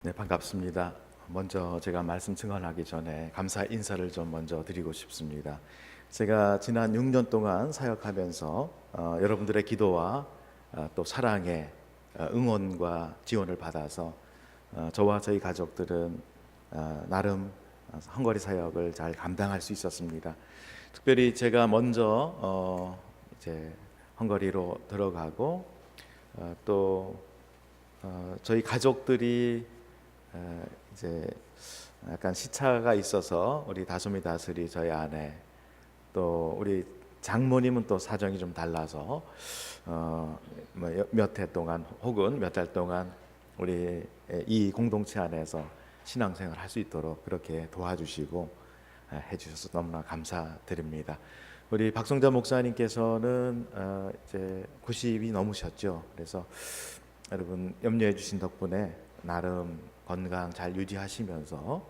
네, 반갑습니다. 먼저 제가 말씀 증언하기 전에 감사 인사를 좀 먼저 드리고 싶습니다. 제가 지난 6년 동안 사역하면서 여러분들의 기도와 또 사랑의 응원과 지원을 받아서 저와 저희 가족들은 나름 헝거리 사역을 잘 감당할 수 있었습니다. 특별히 제가 먼저 이제 헝거리로 들어가고 또 저희 가족들이 이제 약간 시차가 있어서 우리 다솜이 다슬이 저희 아내 또 우리 장모님은 또 사정이 좀 달라서 몇 해 동안 혹은 몇 달 동안 우리 이 공동체 안에서 신앙생활 할 수 있도록 그렇게 도와주시고 해주셔서 너무나 감사드립니다. 우리 박성자 목사님께서는 이제 90이 넘으셨죠. 그래서 여러분 염려해 주신 덕분에 나름 건강 잘 유지하시면서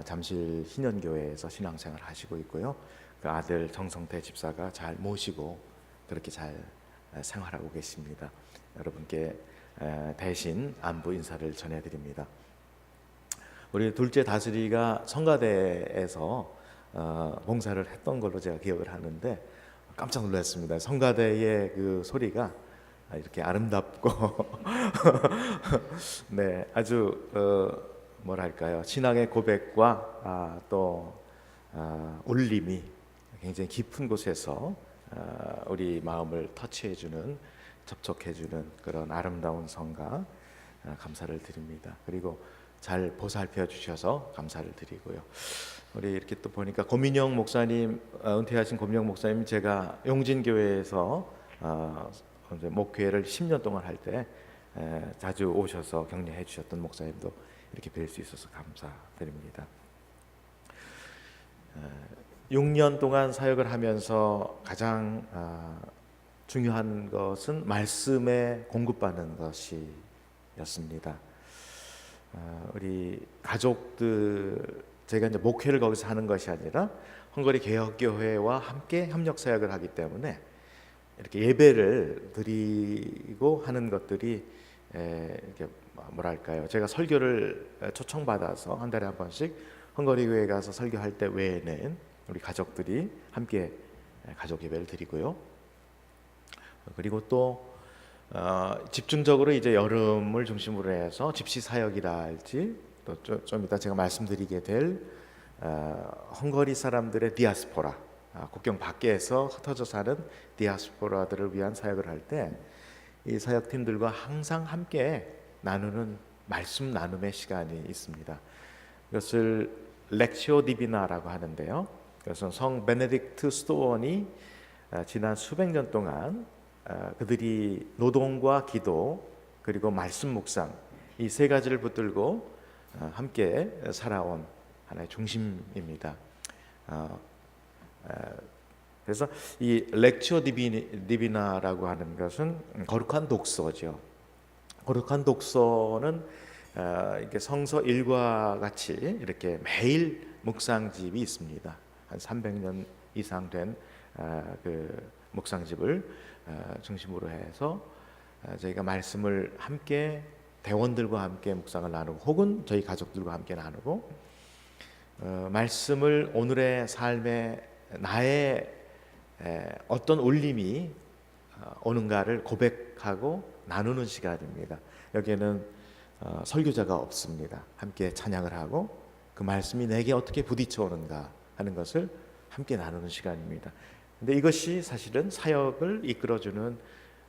잠실 신현교회에서 신앙생활 하시고 있고요. 그 아들 정성태 집사가 잘 모시고 그렇게 잘 생활하고 계십니다. 여러분께 대신 안부 인사를 전해드립니다. 우리 둘째 다슬이가 성가대에서 봉사를 했던 걸로 제가 기억을 하는데 깜짝 놀랐습니다. 성가대의 그 소리가 이렇게 아름답고 네, 아주 뭐랄까요, 신앙의 고백과 또 울림이 굉장히 깊은 곳에서 우리 마음을 터치해주는, 접촉해주는 그런 아름다운 성가 감사를 드립니다. 그리고 잘 보살펴 주셔서 감사를 드리고요. 우리 이렇게 또 보니까 고민영 목사님, 은퇴하신 고민영 목사님, 제가 용진교회에서 이제 목회를 10년 동안 할 때 자주 오셔서 격려해 주셨던 목사님도 이렇게 뵐 수 있어서 감사드립니다. 6년 동안 사역을 하면서 가장 중요한 것은 말씀에 공급받는 것이었습니다. 우리 가족들, 제가 이제 목회를 거기서 하는 것이 아니라 헝거리 개혁교회와 함께 협력 사역을 하기 때문에 이렇게 예배를 드리고 하는 것들이 이렇게 뭐랄까요, 제가 설교를 초청받아서 한 달에 한 번씩 헝거리 교회에 가서 설교할 때 외에는 우리 가족들이 함께 가족 예배를 드리고요. 그리고 또 집중적으로 이제 여름을 중심으로 해서 집시 사역이라 할지 또 좀 이따 제가 말씀드리게 될 헝거리 사람들의 디아스포라, 국경 밖에서 흩어져 사는 디아스포라들을 위한 사역을 할 때 이 사역팀들과 항상 함께 나누는 말씀 나눔의 시간이 있습니다. 이것을 렉시오 디비나라고 하는데요. 그래서 성 베네딕트 스토원이 지난 수백 년 동안 그들이 노동과 기도 그리고 말씀 묵상, 이 세 가지를 붙들고 함께 살아온 하나의 중심입니다. 그래서 이 렉처 디비나라고 하는 것은 거룩한 독서죠. 거룩한 독서는 이렇게 성서 1과 같이 이렇게 매일 묵상집이 있습니다. 한 300년 이상 된 그 묵상집을 중심으로 해서 저희가 말씀을 함께 대원들과 함께 묵상을 나누고 혹은 저희 가족들과 함께 나누고 말씀을 오늘의 삶에 나의 어떤 울림이 오는가를 고백하고 나누는 시간입니다. 여기에는 설교자가 없습니다. 함께 찬양을 하고 그 말씀이 내게 어떻게 부딪혀 오는가 하는 것을 함께 나누는 시간입니다. 근데 이것이 사실은 사역을 이끌어주는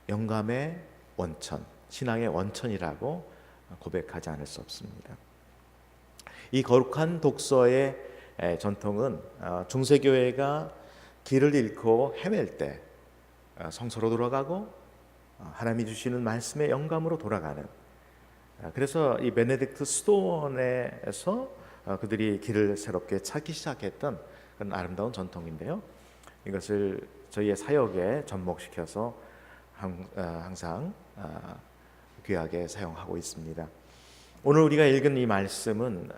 영감의 원천, 신앙의 원천이라고 고백하지 않을 수 없습니다. 이 거룩한 독서의 전통은 중세교회가 길을 잃고 헤맬 때 성서로 돌아가고 하나님이 주시는 말씀의 영감으로 돌아가는, 그래서 이 베네딕트 스토원에서 그들이 길을 새롭게 찾기 시작했던 그런 아름다운 전통인데요. 이것을 저희의 사역에 접목시켜서 항상 귀하게 사용하고 있습니다. 오늘 우리가 읽은 이 말씀은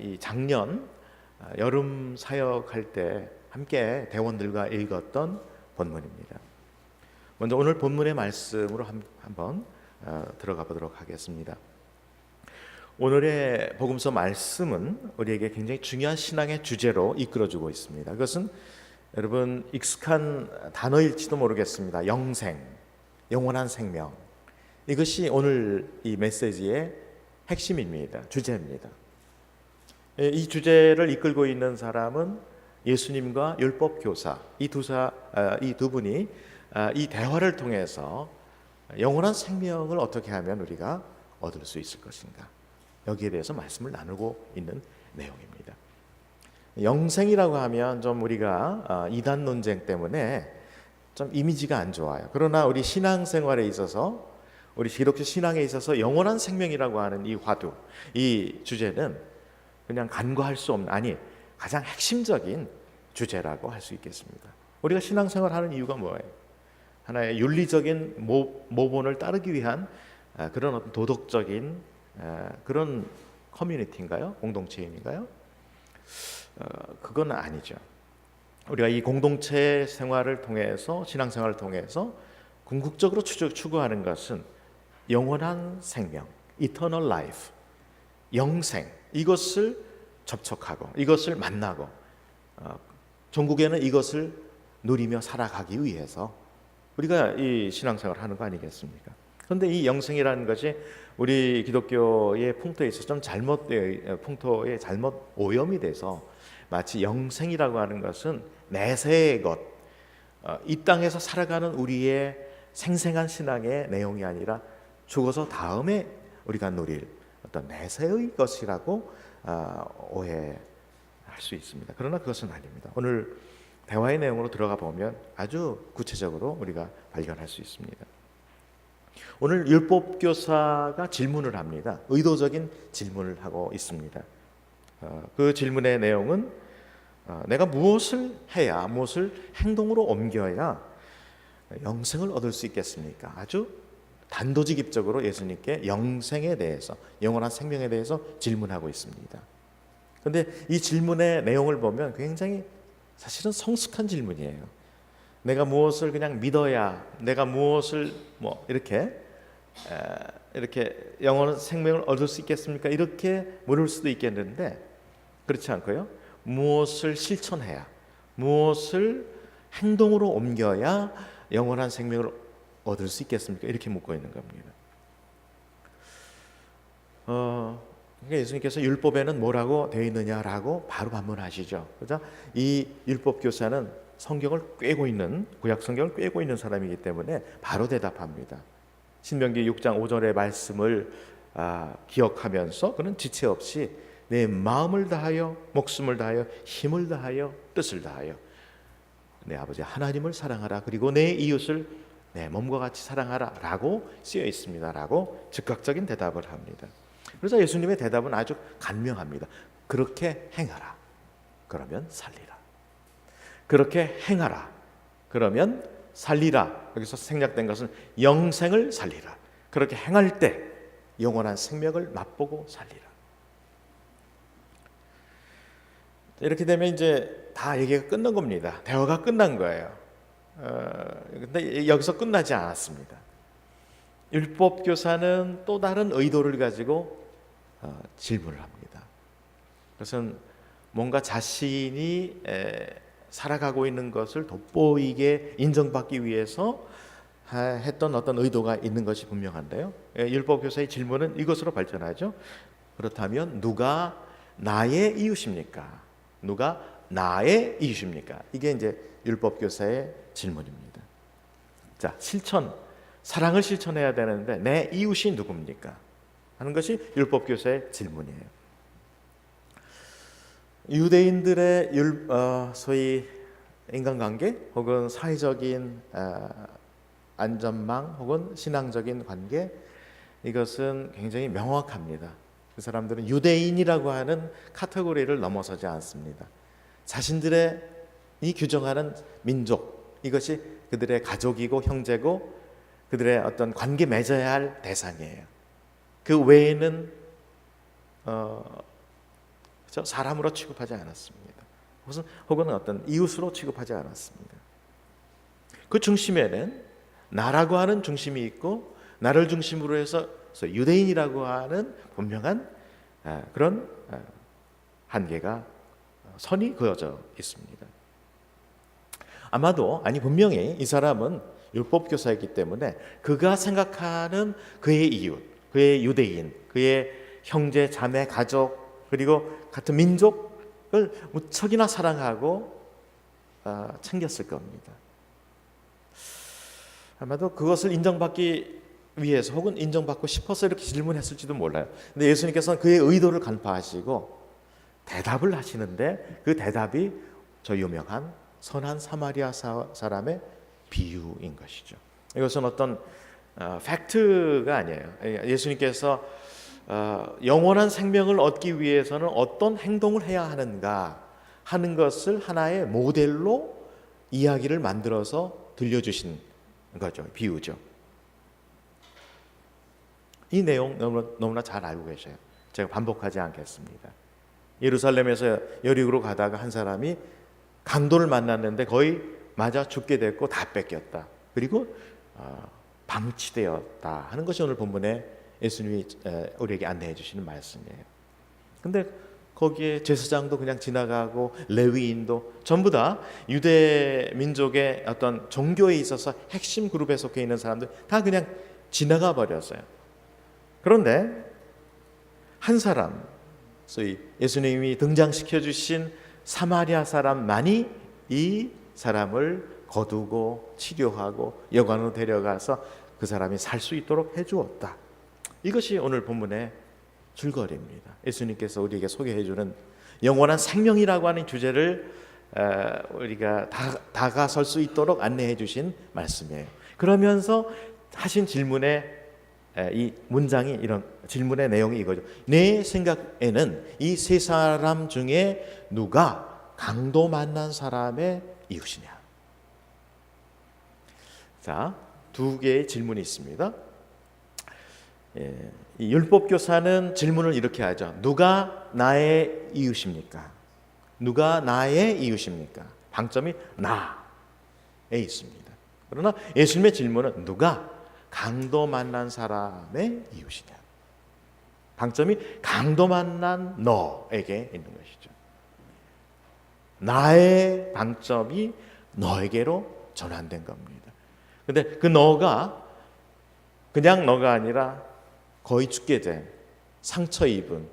이 작년 여름 사역할 때 함께 대원들과 읽었던 본문입니다. 먼저 오늘 본문의 말씀으로 한번 들어가 보도록 하겠습니다. 오늘의 복음서 말씀은 우리에게 굉장히 중요한 신앙의 주제로 이끌어주고 있습니다. 그것은 여러분 익숙한 단어일지도 모르겠습니다. 영생, 영원한 생명. 이것이 오늘 이 메시지의 핵심입니다. 주제입니다. 이 주제를 이끌고 있는 사람은 예수님과 율법교사 이 두 분이 이 대화를 통해서 영원한 생명을 어떻게 하면 우리가 얻을 수 있을 것인가, 여기에 대해서 말씀을 나누고 있는 내용입니다. 영생이라고 하면 좀 우리가 이단 논쟁 때문에 좀 이미지가 안 좋아요. 그러나 우리 신앙생활에 있어서, 우리 기독교 신앙에 있어서 영원한 생명이라고 하는 이 화두, 이 주제는 그냥 간과할 수 없는, 아니 가장 핵심적인 주제라고 할 수 있겠습니다. 우리가 신앙생활 하는 이유가 뭐예요? 하나의 윤리적인 모본을 따르기 위한 그런 어떤 도덕적인 그런 커뮤니티인가요? 공동체인가요? 그건 아니죠. 우리가 이 공동체 생활을 통해서, 신앙생활을 통해서 궁극적으로 추구하는 것은 영원한 생명, eternal life, 영생, 이것을 접촉하고 이것을 만나고 전국에는 이것을 누리며 살아가기 위해서 우리가 이 신앙생활을 하는 거 아니겠습니까? 그런데 이 영생이라는 것이 우리 기독교의 풍토에 있어서 좀 풍토에 잘못 오염이 돼서 마치 영생이라고 하는 것은 내세의 것, 이 땅에서 살아가는 우리의 생생한 신앙의 내용이 아니라 죽어서 다음에 우리가 누릴 어떤 내세의 것이라고 오해할 수 있습니다. 그러나 그것은 아닙니다. 오늘 대화의 내용으로 들어가 보면 아주 구체적으로 우리가 발견할 수 있습니다. 오늘 율법교사가 질문을 합니다. 의도적인 질문을 하고 있습니다. 그 질문의 내용은 내가 무엇을 해야, 무엇을 행동으로 옮겨야 영생을 얻을 수 있겠습니까? 아주 단도직입적으로 예수님께 영생에 대해서, 영원한 생명에 대해서 질문하고 있습니다. 그런데 이 질문의 내용을 보면 굉장히 사실은 성숙한 질문이에요. 내가 무엇을 그냥 믿어야, 내가 무엇을 이렇게 영원한 생명을 얻을 수 있겠습니까? 이렇게 물을 수도 있겠는데 그렇지 않고요. 무엇을 실천해야, 무엇을 행동으로 옮겨야 영원한 생명을 얻을 수 있겠습니까? 이렇게 묻고 있는 겁니다. 그러니까 예수님께서 율법에는 뭐라고 되어 있느냐라고 바로 반문하시죠. 그죠? 이 율법 교사는 성경을 꿰고 있는, 구약 성경을 꿰고 있는 사람이기 때문에 바로 대답합니다. 신명기 6장 5절의 말씀을 기억하면서 그는 지체 없이 내 마음을 다하여, 목숨을 다하여, 힘을 다하여, 뜻을 다하여 내 아버지 하나님을 사랑하라, 그리고 내 이웃을 내 몸과 같이 사랑하라 라고 쓰여 있습니다 라고 즉각적인 대답을 합니다. 그래서 예수님의 대답은 아주 간명합니다. 그렇게 행하라, 그러면 살리라. 그렇게 행하라, 그러면 살리라. 여기서 생략된 것은 영생을 살리라. 그렇게 행할 때 영원한 생명을 맛보고 살리라. 이렇게 되면 이제 다 얘기가 끝난 겁니다. 대화가 끝난 거예요. 근데 여기서 끝나지 않았습니다. 율법 교사는 또 다른 의도를 가지고 질문을 합니다. 그것은 뭔가 자신이 살아가고 있는 것을 돋보이게 인정받기 위해서 했던 어떤 의도가 있는 것이 분명한데요. 율법 교사의 질문은 이것으로 발전하죠. 그렇다면 누가 나의 이웃입니까? 누가 나의 이웃입니까? 이게 이제 율법 교사의 질문입니다. 자, 사랑을 실천해야 되는데 내 이웃이 누굽니까? 하는 것이 율법 교사의 질문이에요. 유대인들의 소위 인간관계 혹은 사회적인 안전망 혹은 신앙적인 관계, 이것은 굉장히 명확합니다. 그 사람들은 유대인이라고 하는 카테고리를 넘어서지 않습니다. 자신들의 이 규정하는 민족, 이것이 그들의 가족이고 형제고 그들의 어떤 관계 맺어야 할 대상이에요. 그 외에는 사람으로 취급하지 않았습니다. 혹은 어떤 이웃으로 취급하지 않았습니다. 그 중심에는 나라고 하는 중심이 있고, 나를 중심으로 해서 유대인이라고 하는 분명한 그런 한계가 선이 그어져 있습니다. 아마도 분명히 이 사람은 율법 교사이기 때문에 그가 생각하는 그의 이웃, 그의 유대인, 그의 형제, 자매, 가족 그리고 같은 민족을 무척이나 사랑하고 챙겼을 겁니다. 아마도 그것을 인정받기 위해서 혹은 인정받고 싶어서 이렇게 질문했을지도 몰라요. 근데 예수님께서는 그의 의도를 간파하시고 대답을 하시는데 그 대답이 저 유명한 선한 사마리아 사람의 비유인 것이죠. 이것은 어떤 팩트가 아니에요. 예수님께서 영원한 생명을 얻기 위해서는 어떤 행동을 해야 하는가 하는 것을 하나의 모델로 이야기를 만들어서 들려주신 거죠. 비유죠. 이 내용 너무나 잘 알고 계셔요. 제가 반복하지 않겠습니다. 예루살렘에서 여리고로 가다가 한 사람이 강도를 만났는데 거의 맞아 죽게 됐고 다 뺏겼다. 그리고 방치되었다 하는 것이 오늘 본문에 예수님이 우리에게 안내해 주시는 말씀이에요. 근데 거기에 제사장도 그냥 지나가고 레위인도 전부 다 유대 민족의 어떤 종교에 있어서 핵심 그룹에 속해 있는 사람들 다 그냥 지나가 버렸어요. 그런데 한 사람, 소위 예수님이 등장시켜 주신 사마리아 사람만이 이 사람을 거두고 치료하고 여관으로 데려가서 그 사람이 살 수 있도록 해주었다. 이것이 오늘 본문의 줄거리입니다. 예수님께서 우리에게 소개해 주는 영원한 생명이라고 하는 주제를 우리가 다가설 수 있도록 안내해 주신 말씀이에요. 그러면서 하신 질문에 이 문장이 이런 질문의 내용이 이거죠. 내 생각에는 이 세 사람 중에 누가 강도 만난 사람의 이웃이냐? 자, 두 개의 질문이 있습니다. 이 율법교사는 질문을 이렇게 하죠. 누가 나의 이웃입니까? 누가 나의 이웃입니까? 방점이 나에 있습니다. 그러나 예수님의 질문은 누가 강도 만난 사람의 이웃이냐? 방점이 강도 만난 너에게 있는 것이죠. 나의 방점이 너에게로 전환된 겁니다. 근데 그 너가 그냥 너가 아니라 거의 죽게 된 상처 입은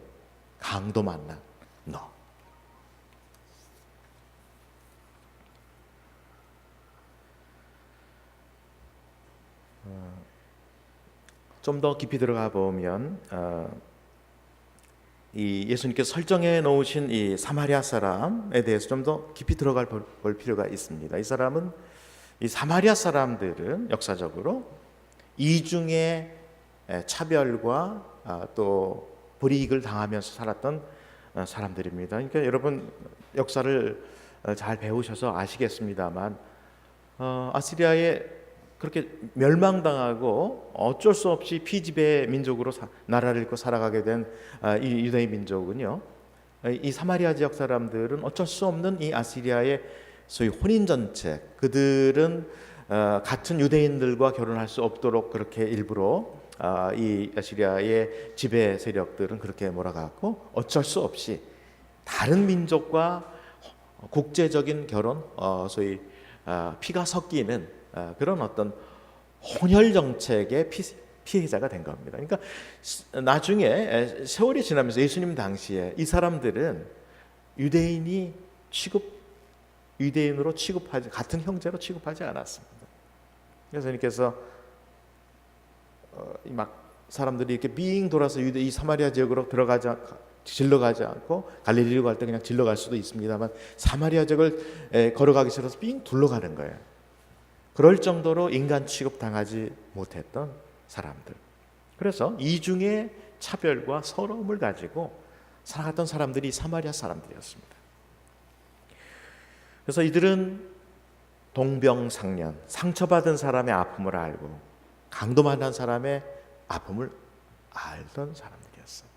강도 만난 너. 좀 더 깊이 들어가 보면 이 예수님께서 설정해 놓으신 이 사마리아 사람에 대해서 좀 더 깊이 들어갈 볼 필요가 있습니다. 이 사람은 이 사마리아 사람들은 역사적으로 이중의 차별과 또 불이익을 당하면서 살았던 사람들입니다. 그러니까 여러분 역사를 잘 배우셔서 아시겠습니다만 아시리아에 그렇게 멸망당하고 어쩔 수 없이 피지배 민족으로 나라를 잃고 살아가게 된 이 유대인 민족은요, 이 사마리아 지역 사람들은 어쩔 수 없는 이 아시리아의 소위 혼인 정책, 그들은 같은 유대인들과 결혼할 수 없도록 그렇게 일부러 이 아시리아의 지배 세력들은 그렇게 몰아갔고 어쩔 수 없이 다른 민족과 국제적인 결혼, 소위 피가 섞이는 그런 어떤 혼혈 정책의 피해자가 된 겁니다. 그러니까 나중에 세월이 지나면서 예수님 당시에 이 사람들은 유대인으로 취급하지, 같은 형제로 취급하지 않았습니다. 그래서 예수님께서 막 사람들이 이렇게 빙 돌아서 이 사마리아 지역으로 질러가지 않고 갈릴리로 갈 때 그냥 질러갈 수도 있습니다만 사마리아 지역을 걸어가기 싫어서 빙 둘러가는 거예요. 그럴 정도로 인간 취급당하지 못했던 사람들. 그래서 이중의 차별과 서러움을 가지고 살아갔던 사람들이 사마리아 사람들이었습니다. 그래서 이들은 동병상련, 상처받은 사람의 아픔을 알고 강도 만난 사람의 아픔을 알던 사람들이었어요.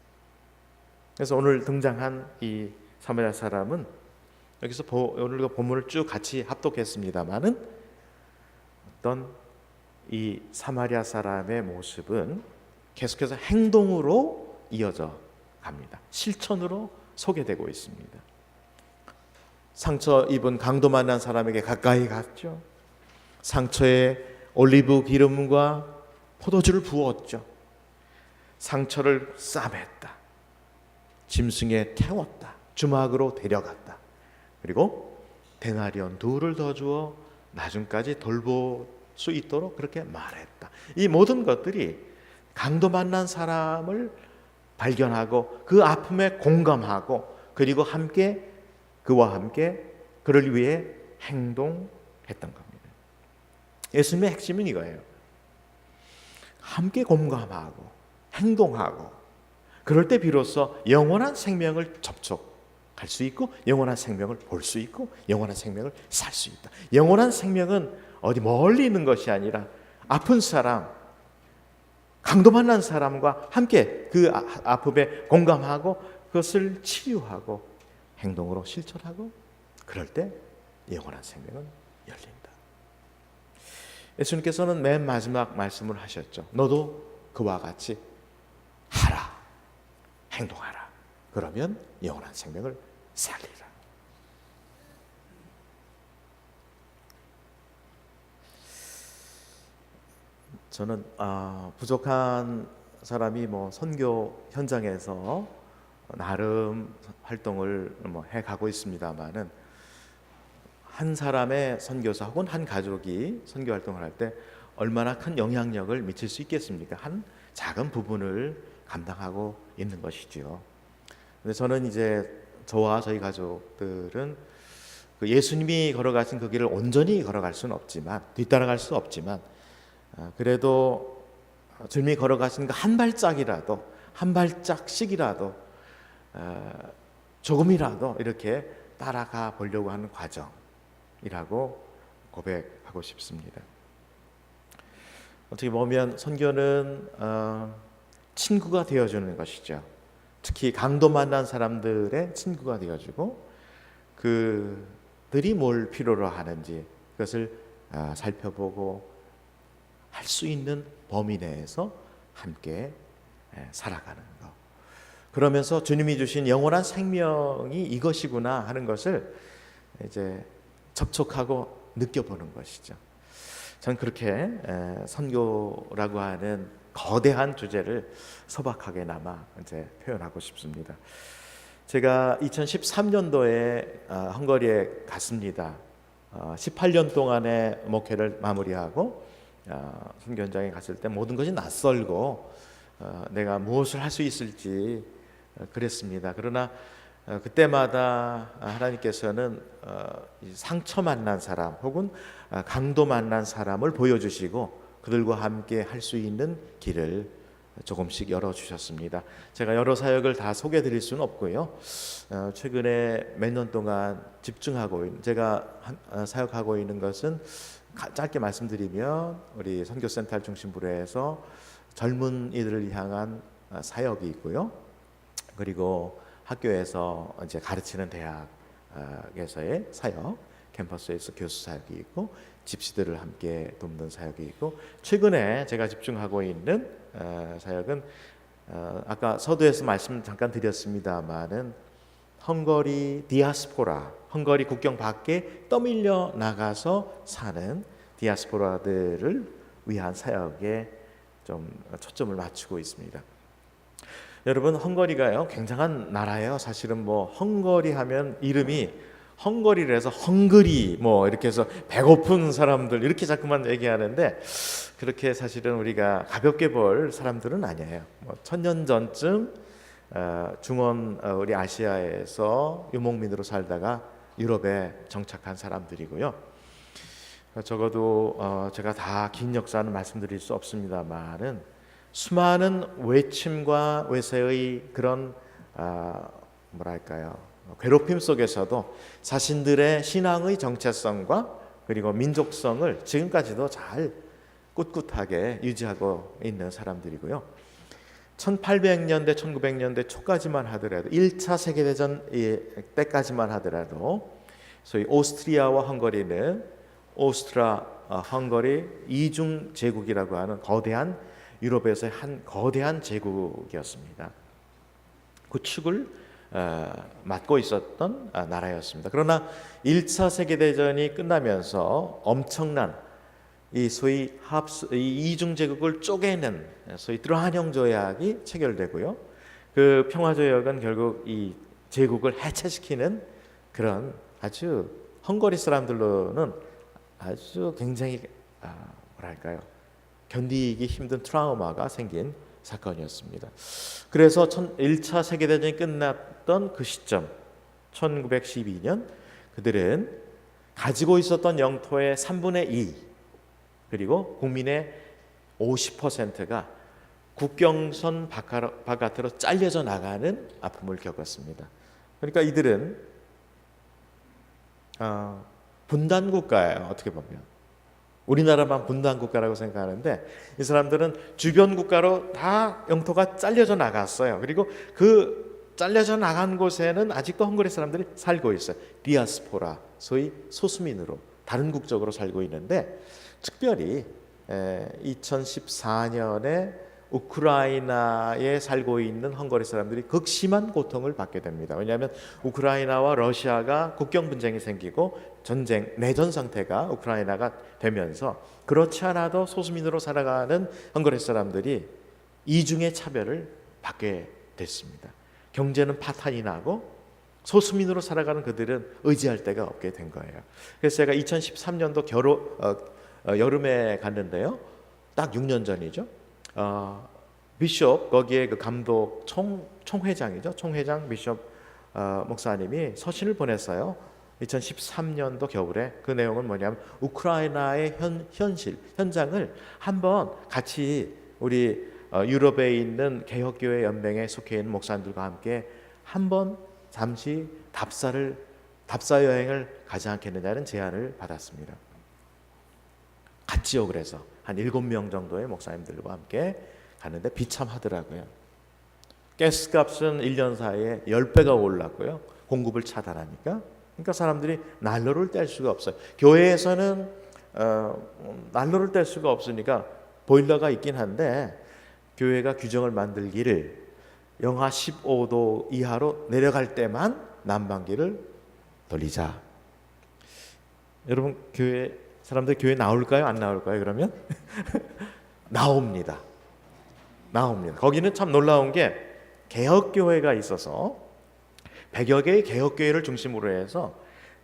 그래서 오늘 등장한 이 사마리아 사람은 여기서 오늘 본문을 쭉 같이 합독했습니다마는 어떤 이 사마리아 사람의 모습은 계속해서 행동으로 이어져 갑니다. 실천으로 소개되고 있습니다. 상처 입은 강도 만난 사람에게 가까이 갔죠. 상처에 올리브 기름과 포도주를 부었죠. 상처를 싸맸다. 짐승에 태웠다. 주막으로 데려갔다. 그리고 데나리온 2를 더 주어 나중까지 돌볼 수 있도록 그렇게 말했다. 이 모든 것들이 강도 만난 사람을 발견하고 그 아픔에 공감하고 그리고 함께 그와 함께 그를 위해 행동했던 겁니다. 예수님의 핵심은 이거예요. 함께 공감하고 행동하고 그럴 때 비로소 영원한 생명을 접촉할 수 있고 영원한 생명을 볼 수 있고 영원한 생명을 살 수 있다. 영원한 생명은 어디 멀리 있는 것이 아니라 아픈 사람, 강도 만난 사람과 함께 그 아픔에 공감하고 그것을 치유하고 행동으로 실천하고 그럴 때 영원한 생명은 열린다. 예수님께서는 맨 마지막 말씀을 하셨죠. 너도 그와 같이 하라. 행동하라. 그러면 영원한 생명을 살리라. 저는 부족한 사람이 선교 현장에서 나름 활동을 해가고 있습니다만은 한 사람의 선교사 혹은 한 가족이 선교 활동을 할 때 얼마나 큰 영향력을 미칠 수 있겠습니까? 한 작은 부분을 감당하고 있는 것이지요. 근데 저는 이제 저와 저희 가족들은 그 예수님이 걸어가신 그 길을 온전히 걸어갈 수는 없지만 뒤따라갈 수 없지만 그래도 주님이 걸어가신 그 한 발짝이라도 한 발짝씩이라도 조금이라도 이렇게 따라가 보려고 하는 과정이라고 고백하고 싶습니다. 어떻게 보면 선교는 친구가 되어주는 것이죠. 특히 강도 만난 사람들의 친구가 되어주고 그들이 뭘 필요로 하는지 그것을 살펴보고 할 수 있는 범위 내에서 함께 살아가는 것. 그러면서 주님이 주신 영원한 생명이 이것이구나 하는 것을 이제 접촉하고 느껴보는 것이죠. 저는 그렇게 선교라고 하는 거대한 주제를 소박하게나마 이제 표현하고 싶습니다. 제가 2013년도에 헝가리에 갔습니다. 18년 동안의 목회를 마무리하고 선교 현장에 갔을 때 모든 것이 낯설고 내가 무엇을 할 수 있을지 그랬습니다. 그러나 그때마다 하나님께서는 상처 만난 사람 혹은 강도 만난 사람을 보여주시고 그들과 함께 할 수 있는 길을 조금씩 열어주셨습니다. 제가 여러 사역을 다 소개해드릴 수는 없고요. 최근에 몇 년 동안 집중하고 제가 사역하고 있는 것은 짧게 말씀드리면 우리 선교센터를 중심으로 해서 젊은이들을 향한 사역이 있고요. 그리고 학교에서 이제 가르치는 대학에서의 사역, 캠퍼스에서 교수 사역이 있고 집시들을 함께 돕는 사역이 있고 최근에 제가 집중하고 있는 사역은 아까 서두에서 말씀 잠깐 드렸습니다마는 헝가리 디아스포라, 헝가리 국경 밖에 떠밀려 나가서 사는 디아스포라들을 위한 사역에 좀 초점을 맞추고 있습니다. 여러분, 헝가리가요 굉장한 나라예요. 사실은 헝가리 하면 이름이 헝가리를 해서 헝그리 이렇게 해서 배고픈 사람들 이렇게 자꾸만 얘기하는데 그렇게 사실은 우리가 가볍게 볼 사람들은 아니에요. 1000년 전쯤 중원 우리 아시아에서 유목민으로 살다가 유럽에 정착한 사람들이고요. 적어도 제가 다 긴 역사는 말씀드릴 수 없습니다만은 수많은 외침과 외세의 그런 괴롭힘 속에서도 자신들의 신앙의 정체성과 그리고 민족성을 지금까지도 잘 꿋꿋하게 유지하고 있는 사람들이고요. 1800년대, 1900년대 초까지만 하더라도 1차 세계대전 때까지만 하더라도 소위 오스트리아와 헝가리는 오스트라 헝가리 이중 제국이라고 하는 거대한 유럽에서의 한 거대한 제국이었습니다. 그 축을 맡고 있었던 나라였습니다. 그러나 1차 세계대전이 끝나면서 엄청난 이 소위 이 이중 제국을 쪼개는 소위 드라한형 조약이 체결되고요. 그 평화 조약은 결국 이 제국을 해체시키는 그런 아주 헝가리 사람들로는 아주 굉장히 뭐랄까요, 견디기 힘든 트라우마가 생긴 사건이었습니다. 그래서 1차 세계대전이 끝났던 그 시점 1912년 그들은 가지고 있었던 영토의 3분의 2 그리고 국민의 50%가 국경선 바깥으로 잘려져 나가는 아픔을 겪었습니다. 그러니까 이들은 분단 국가예요. 어떻게 보면 우리나라만 분단 국가라고 생각하는데 이 사람들은 주변 국가로 다 영토가 잘려져 나갔어요. 그리고 그 잘려져 나간 곳에는 아직도 헝가리 사람들이 살고 있어요. 디아스포라, 소위 소수민으로 다른 국적으로 살고 있는데 특별히 2014년에 우크라이나에 살고 있는 헝가리 사람들이 극심한 고통을 받게 됩니다. 왜냐하면 우크라이나와 러시아가 국경 분쟁이 생기고 내전 상태가 우크라이나가 되면서 그렇지 않아도 소수민으로 살아가는 헝가리 사람들이 이중의 차별을 받게 됐습니다. 경제는 파탄이 나고 소수민으로 살아가는 그들은 의지할 데가 없게 된 거예요. 그래서 제가 2013년도 여름에 갔는데요. 딱 6년 전이죠. 비숍 거기에 그 감독 총회장이죠. 총회장 비숍 목사님이 서신을 보냈어요. 2013년도 겨울에. 그 내용은 뭐냐면 우크라이나의 현장을 한번 같이 우리 유럽에 있는 개혁교회 연맹에 속해 있는 목사님들과 함께 한번 잠시 답사 여행을 가지 않겠느냐는 제안을 받았습니다. 갔지요. 그래서 한 7명 정도의 목사님들과 함께 갔는데 비참하더라고요. 가스값은 1년 사이에 10배가 올랐고요. 공급을 차단하니까. 그러니까 사람들이 난로를 뗄 수가 없어요. 교회에서는 난로를 뗄 수가 없으니까 보일러가 있긴 한데 교회가 규정을 만들기를 영하 15도 이하로 내려갈 때만 난방기를 돌리자. 여러분 사람들 교회 나올까요? 안 나올까요? 그러면 나옵니다. 거기는 참 놀라운 게 개혁교회가 있어서 100여 개의 개혁교회를 중심으로 해서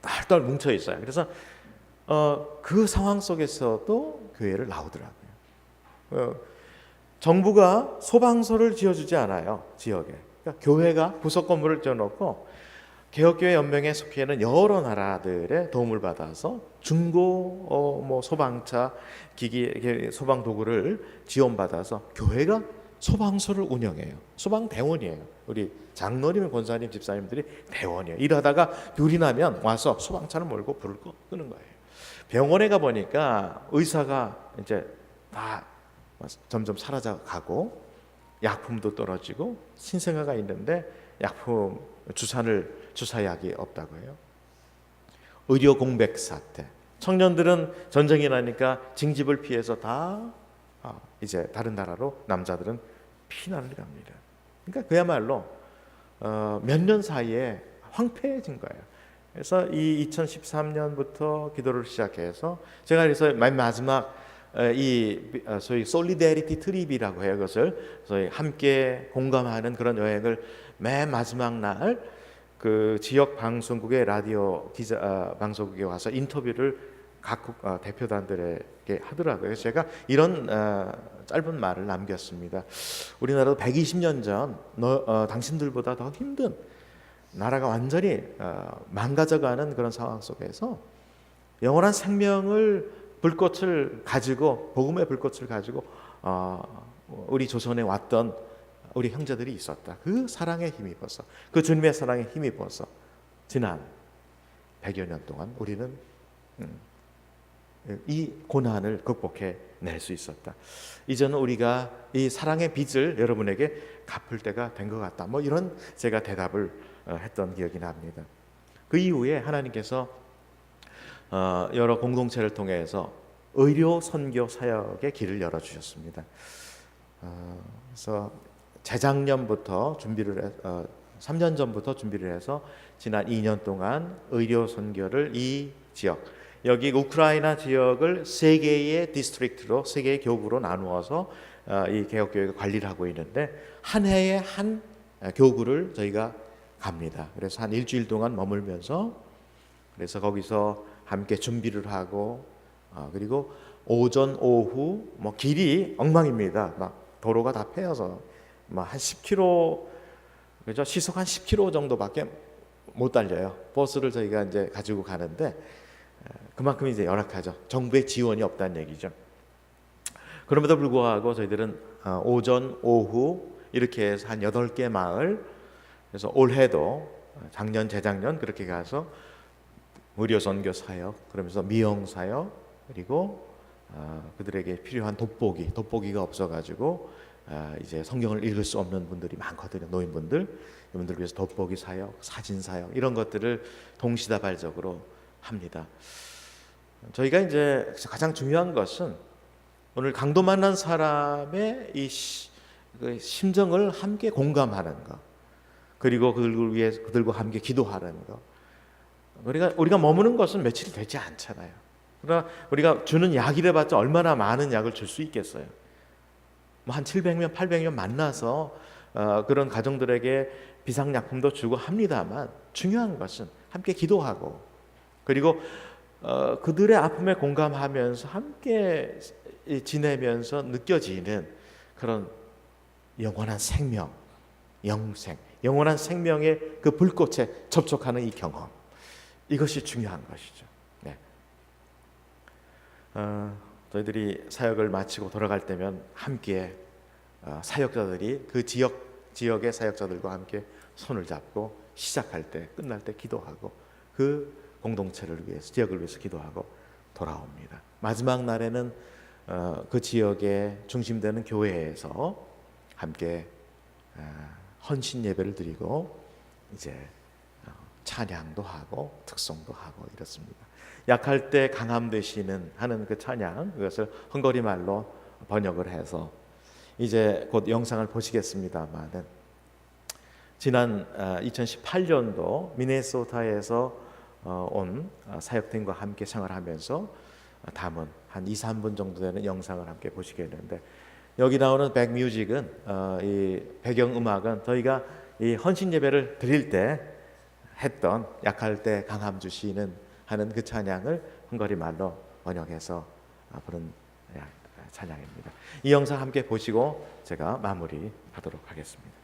딸딸 뭉쳐 있어요. 그래서 그 상황 속에서도 교회를 나오더라고요. 정부가 소방서를 지어주지 않아요. 지역에. 그러니까 교회가 부속 건물을 지어놓고 개혁교회 연맹에 속해 있는 여러 나라들의 도움을 받아서 중고 소방차 기기 소방 도구를 지원받아서 교회가 소방서를 운영해요. 소방대원이에요. 우리 장로님, 권사님, 집사님들이 대원이에요. 일하다가 불이 나면 와서 소방차를 몰고 불을 끄는 거예요. 병원에 가 보니까 의사가 이제 다 점점 사라져가고 약품도 떨어지고 신생아가 있는데 약품 주사약이 없다고 해요. 의료 공백 사태. 청년들은 전쟁이 나니까 징집을 피해서 다 이제 다른 나라로 남자들은 피난을 갑니다. 그러니까 그야말로 몇 년 사이에 황폐해진 거예요. 그래서 이 2013년부터 기도를 시작해서 제가 그래서 맨 마지막 소위 솔리데리티 트립이라고 해요. 그것을 소위 함께 공감하는 그런 여행을 맨 마지막 날 그 지역 방송국의 라디오 방송국에 와서 인터뷰를 각국 대표단들에게 하더라고요. 그래서 제가 이런 짧은 말을 남겼습니다. 우리나라도 120년 전 당신들보다 더 힘든 나라가 완전히 망가져가는 그런 상황 속에서 영원한 생명을 불꽃을 가지고 복음의 불꽃을 가지고 우리 조선에 왔던 우리 형제들이 있었다. 그 사랑에 힘입어서 그 주님의 사랑에 힘입어서 지난 100여 년 동안 우리는 이 고난을 극복해 낼 수 있었다. 이제는 우리가 이 사랑의 빚을 여러분에게 갚을 때가 된 것 같다. 뭐 이런 제가 대답을 했던 기억이 납니다. 그 이후에 하나님께서 여러 공동체를 통해서 의료 선교 사역의 길을 열어주셨습니다. 그래서 재작년부터 3년 전부터 준비를 해서 지난 2년 동안 의료 선교를 이 지역, 여기 우크라이나 지역을 세 개의 디스트릭트로, 세 개의 교구로 나누어서 이 개혁교회가 관리를 하고 있는데, 한 해에 한 교구를 저희가 갑니다. 그래서 한 일주일 동안 머물면서, 그래서 거기서 함께 준비를 하고, 그리고 오전 오후 뭐 길이 엉망입니다. 막 도로가 다 패여서 막 한 10km, 그죠? 시속 한 10km 정도밖에 못 달려요. 버스를 저희가 이제 가지고 가는데 그만큼 이제 열악하죠. 정부의 지원이 없다는 얘기죠. 그럼에도 불구하고 저희들은 오전 오후 이렇게 해서 한 8개 마을, 그래서 올해도 작년 재작년 그렇게 가서 무료 선교 사역, 그러면서 미용 사역, 그리고 그들에게 필요한 돋보기가 없어가지고 이제 성경을 읽을 수 없는 분들이 많거든요. 노인분들, 이분들 위해서 돋보기 사역, 사진 사역 이런 것들을 동시다발적으로 합니다. 저희가 이제 가장 중요한 것은 오늘 강도 만난 사람의 이 심정을 함께 공감하는 것, 그리고 그들을 위해 그들과 함께 기도하는 것. 우리가 머무는 것은 며칠이 되지 않잖아요. 그러나 우리가 주는 약이래봤자 얼마나 많은 약을 줄 수 있겠어요. 뭐 한 700명, 800명 만나서 그런 가정들에게 비상약품도 주고 합니다만, 중요한 것은 함께 기도하고, 그리고 그들의 아픔에 공감하면서 함께 지내면서 느껴지는 그런 영원한 생명, 영생, 영원한 생명의 그 불꽃에 접촉하는 이 경험, 이것이 중요한 것이죠. 네. 저희들이 사역을 마치고 돌아갈 때면 함께 사역자들이 그 지역의 사역자들과 함께 손을 잡고 시작할 때, 끝날 때 기도하고 그 공동체를 위해서, 지역을 위해서 기도하고 돌아옵니다. 마지막 날에는 그 지역의 중심되는 교회에서 함께 헌신 예배를 드리고 이제 찬양도 하고 특송도 하고 이렇습니다. 약할 때 강함 되시는 하는 그 찬양, 그것을 헝거리 말로 번역을 해서 이제 곧 영상을 보시겠습니다만은, 지난 2018년도 미네소타에서 온 사역팀과 함께 생활하면서 담은 한 2-3분 정도 되는 영상을 함께 보시겠는데, 여기 나오는 백뮤직은 이 배경음악은 저희가 이 헌신 예배를 드릴 때 했던 약할 때 강함 주시는 하는 그 찬양을 헝거리 말로 번역해서 부른 찬양입니다. 이 영상 함께 보시고 제가 마무리하도록 하겠습니다.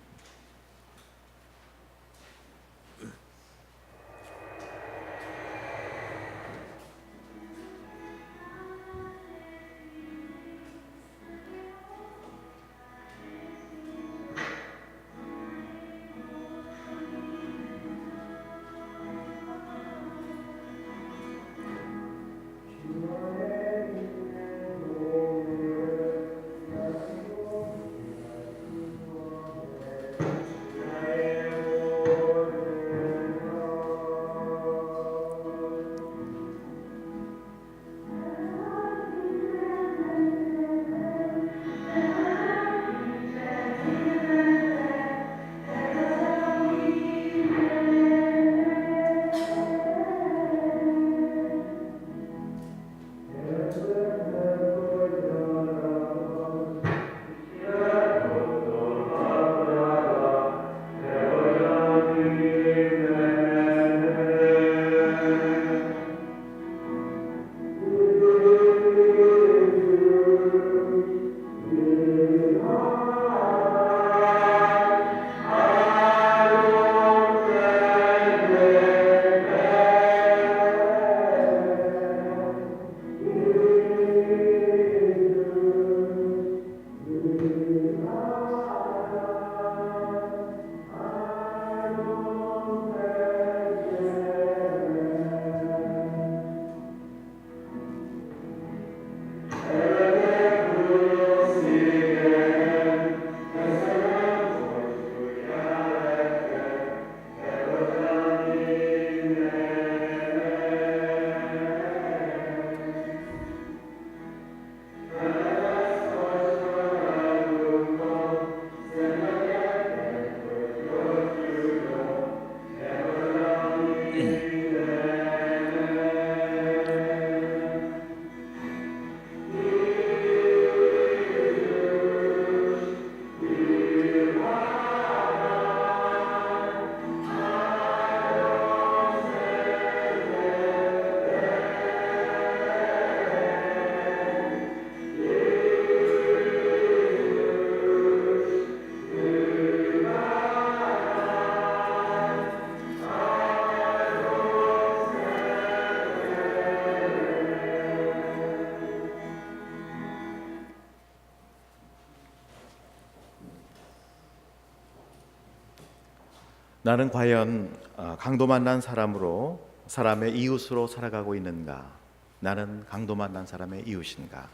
나는 과연 강도 만난 사람으로 사람의 이웃으로 살아가고 있는가? 나는 강도 만난 사람의 이웃인가?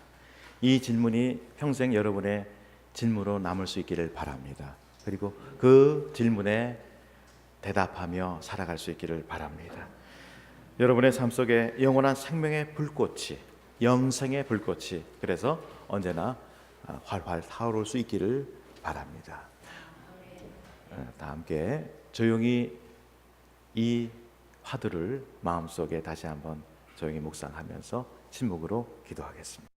이 질문이 평생 여러분의 질문으로 남을 수 있기를 바랍니다. 그리고 그 질문에 대답하며 살아갈 수 있기를 바랍니다. 여러분의 삶 속에 영원한 생명의 불꽃이, 영생의 불꽃이 그래서 언제나 활활 타오를 수 있기를 바랍니다. 다 함께 조용히 이 화두를 마음속에 다시 한번 조용히 묵상하면서 침묵으로 기도하겠습니다.